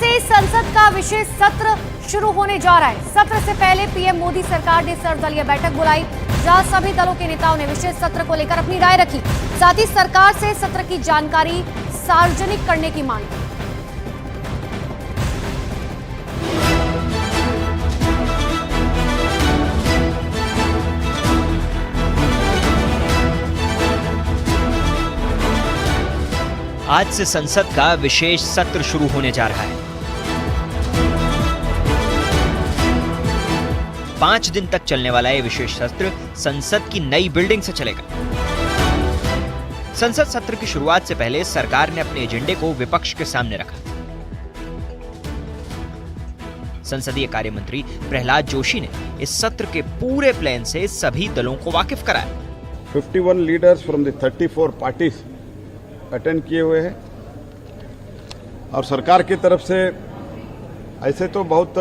से संसद का विशेष सत्र शुरू होने जा रहा है। सत्र से पहले पीएम मोदी सरकार ने सर्वदलीय बैठक बुलाई, जहां सभी दलों के नेताओं ने विशेष सत्र को लेकर अपनी राय रखी। साथ ही सरकार से सत्र की जानकारी सार्वजनिक करने की मांग की। आज से संसद का विशेष सत्र शुरू होने जा रहा है। 5 दिन तक चलने वाला यह विशेष सत्र संसद की नई बिल्डिंग से चलेगा। संसद सत्र की शुरुआत से पहले सरकार ने अपने एजेंडे को विपक्ष के सामने रखा। संसदीय कार्य मंत्री प्रहलाद जोशी ने इस सत्र के पूरे प्लान से सभी दलों को वाकिफ कराया। 51 leaders from the 34 parties attend किए हुए हैं और सरकार की तरफ से ऐसे तो बहुत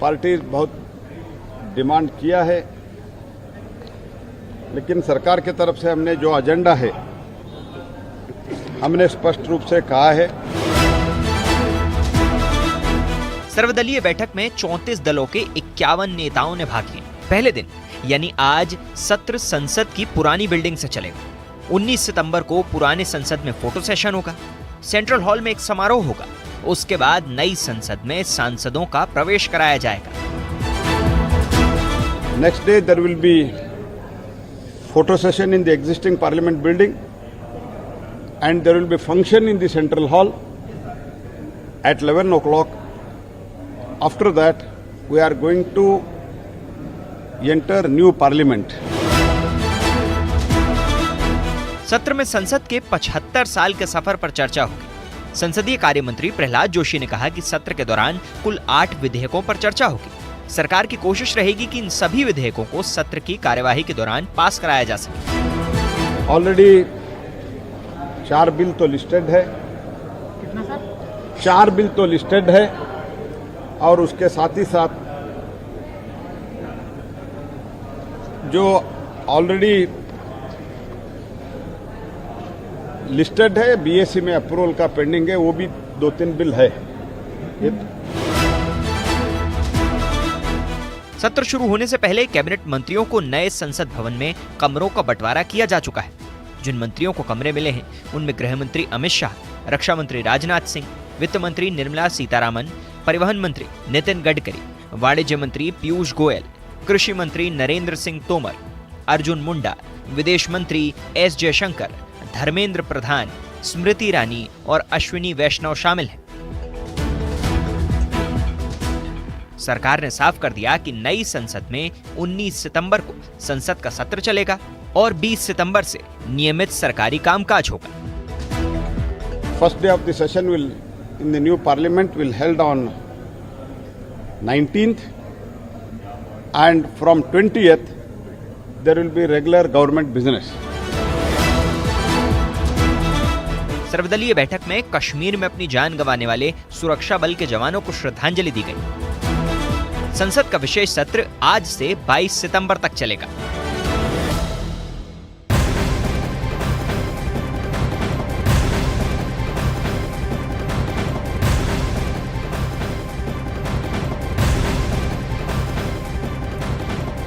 पार्टी बहुत डिमांड किया है, लेकिन सरकार की तरफ से हमने जो एजेंडा है हमने स्पष्ट रूप से कहा है। सर्वदलीय बैठक में 34 दलों के 51 नेताओं ने भाग लिया। पहले दिन यानी आज सत्र संसद की पुरानी बिल्डिंग से चलेगा। 19 सितंबर को पुराने संसद में फोटो सेशन होगा। सेंट्रल हॉल में एक समारोह होगा। उसके बाद नई संसद में सांसदों का प्रवेश कराया जाएगा। Next day there will be photo session in the existing parliament building and there will be function in the central hall at 11 o'clock. After that we are going to enter new parliament. सत्र में संसद के 75 साल के सफर पर चर्चा होगी। संसदीय कार्य मंत्री प्रहलाद जोशी ने कहा कि सत्र के दौरान कुल 8 विधेयकों पर चर्चा होगी। सरकार की कोशिश रहेगी कि इन सभी विधेयकों को सत्र की कार्यवाही के दौरान पास कराया जा सके। ऑलरेडी 4 बिल तो लिस्टेड है। कितना सर? 4 बिल तो लिस्टेड है और उसके साथ ही साथ जो ऑलरेडी लिस्टेड है बीएससी में अप्रूवल का पेंडिंग है, वो भी 2-3 बिल है। सत्र शुरू होने से पहले कैबिनेट मंत्रियों को नए संसद भवन में कमरों का बंटवारा किया जा चुका है। जिन मंत्रियों को कमरे मिले हैं उनमें गृह मंत्री अमित शाह, रक्षा मंत्री राजनाथ सिंह, वित्त मंत्री निर्मला सीतारामन, परिवहन मंत्री नितिन गडकरी, वाणिज्य मंत्री पीयूष गोयल, कृषि मंत्री नरेंद्र सिंह तोमर, अर्जुन मुंडा, विदेश मंत्री एस जयशंकर, धर्मेंद्र प्रधान, स्मृति ईरानी और अश्विनी वैष्णव शामिल हैं। सरकार ने साफ कर दिया कि नई संसद में 19 सितंबर को संसद का सत्र चलेगा और 20 सितंबर से नियमित सरकारी कामकाज होगा। First day of the session will in the new parliament will held on 19th and from 20th there will be regular government business. सर्वदलीय बैठक में कश्मीर में अपनी जान गंवाने वाले सुरक्षा बल के जवानों को श्रद्धांजलि दी गई। संसद का विशेष सत्र आज से 22 सितंबर तक चलेगा।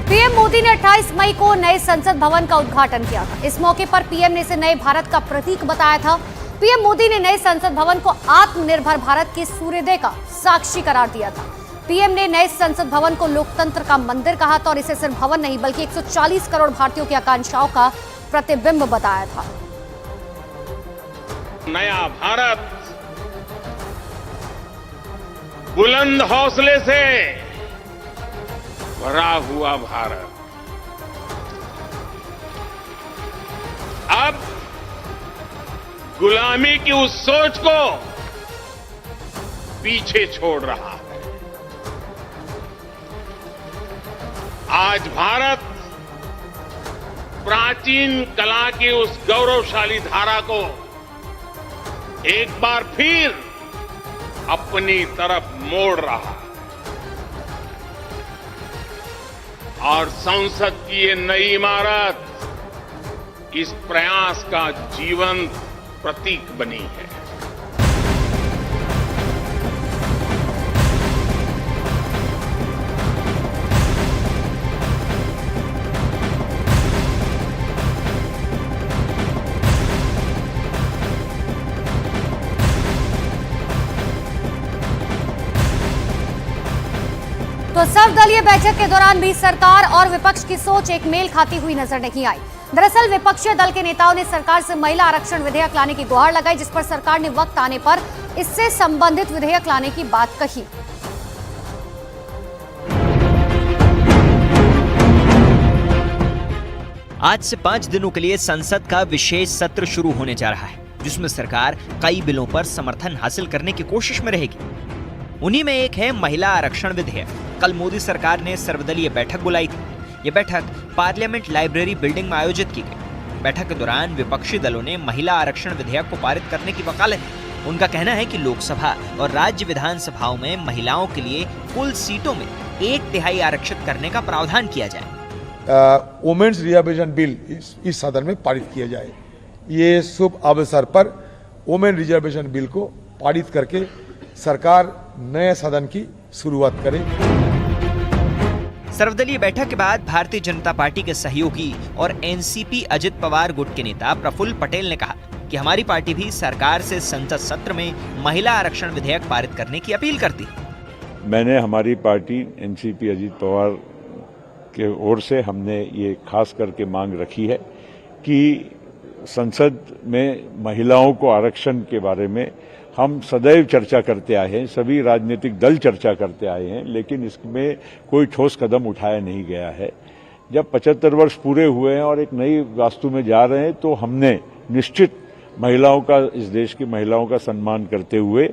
पीएम मोदी ने 28 मई को नए संसद भवन का उद्घाटन किया था। इस मौके पर पीएम ने इसे नए भारत का प्रतीक बताया था। पीएम मोदी ने नए संसद भवन को आत्मनिर्भर भारत के सूर्योदय का साक्षी करार दिया था। पीएम ने नए संसद भवन को लोकतंत्र का मंदिर कहा था और इसे सिर्फ भवन नहीं बल्कि 140 करोड़ भारतीयों की आकांक्षाओं का प्रतिबिंब बताया था। नया भारत बुलंद हौसले से भरा हुआ भारत अब गुलामी की उस सोच को पीछे छोड़ रहा है। आज भारत प्राचीन कला की उस गौरवशाली धारा को एक बार फिर अपनी तरफ मोड़ रहा है और संसद की ये नई इमारत इस प्रयास का जीवंत प्रतीक बनी है। तो सर्वदलीय बैठक के दौरान भी सरकार और विपक्ष की सोच एक मेल खाती हुई नजर नहीं आई। दरअसल विपक्षी दल के नेताओं ने सरकार से महिला आरक्षण विधेयक लाने की गुहार लगाई, जिस पर सरकार ने वक्त आने पर इससे संबंधित विधेयक लाने की बात कही। आज से 5 दिनों के लिए संसद का विशेष सत्र शुरू होने जा रहा है, जिसमें सरकार कई बिलों पर समर्थन हासिल करने की कोशिश में रहेगी। उन्हीं में एक है महिला आरक्षण विधेयक। कल मोदी सरकार ने सर्वदलीय बैठक बुलाई थी। ये बैठक पार्लियामेंट लाइब्रेरी बिल्डिंग में आयोजित की गई। बैठक के दौरान विपक्षी दलों ने महिला आरक्षण विधेयक को पारित करने की वकालत की। उनका कहना है कि लोकसभा और राज्य विधानसभाओं में महिलाओं के लिए कुल सीटों में 1/3 आरक्षित करने का प्रावधान किया जाए। वुमेन्स रिजर्वेशन बिल इस सदन में पारित किया जाए। ये शुभ अवसर पर वुमेन रिजर्वेशन बिल को पारित करके सरकार नए सदन की शुरुआत करे। सर्वदलीय बैठक के बाद भारतीय जनता पार्टी के सहयोगी और एनसीपी अजित पवार गुट के नेता प्रफुल्ल पटेल ने कहा कि हमारी पार्टी भी सरकार से संसद सत्र में महिला आरक्षण विधेयक पारित करने की अपील करती है। मैंने हमारी पार्टी एनसीपी अजित पवार के ओर से हमने ये खास करके मांग रखी है कि संसद में महिलाओं को आरक्षण के बारे में हम सदैव चर्चा करते आए हैं, सभी राजनीतिक दल चर्चा करते आए हैं, लेकिन इसमें कोई ठोस कदम उठाया नहीं गया है। जब 75 वर्ष पूरे हुए हैं और एक नई वास्तु में जा रहे हैं, तो हमने निश्चित महिलाओं का, इस देश की महिलाओं का सम्मान करते हुए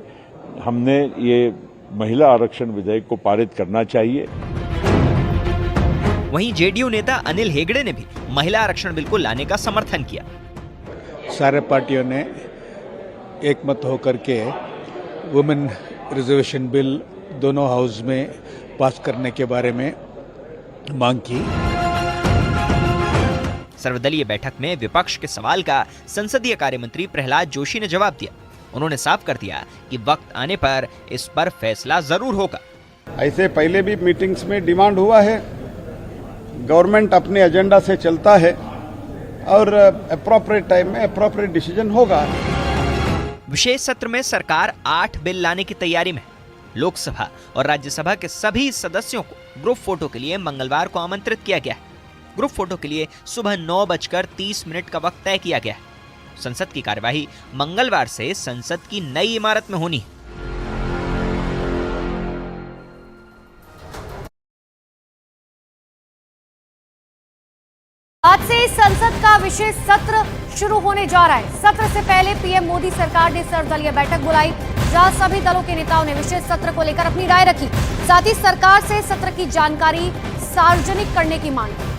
हमने ये महिला आरक्षण विधेयक को पारित करना चाहिए। वहीं जेडीयू नेता अनिल हेगड़े ने भी महिला आरक्षण बिल को लाने का समर्थन किया। सारे पार्टियों ने एक मत होकर के वुमेन रिजर्वेशन बिल दोनों हाउस में पास करने के बारे में मांग की। सर्वदलीय बैठक में विपक्ष के सवाल का संसदीय कार्य मंत्री प्रहलाद जोशी ने जवाब दिया। उन्होंने साफ कर दिया कि वक्त आने पर इस पर फैसला जरूर होगा। ऐसे पहले भी मीटिंग्स में डिमांड हुआ है, गवर्नमेंट अपने एजेंडा से चलता है और अप्रोप्रिएट टाइम में अप्रोप्रिएट डिसीजन होगा। विशेष सत्र में सरकार 8 बिल लाने की तैयारी में है। लोकसभा और राज्यसभा के सभी सदस्यों को ग्रुप फोटो के लिए मंगलवार को आमंत्रित किया गया है। ग्रुप फोटो के लिए सुबह 9:30 का वक्त तय किया गया है। संसद की कार्यवाही मंगलवार से संसद की नई इमारत में होनी है। आज से संसद का विशेष सत्र शुरू होने जा रहा है। सत्र से पहले पीएम मोदी सरकार ने सर्वदलीय बैठक बुलाई, जहां सभी दलों के नेताओं ने विशेष सत्र को लेकर अपनी राय रखी। साथ ही सरकार से सत्र की जानकारी सार्वजनिक करने की मांग की।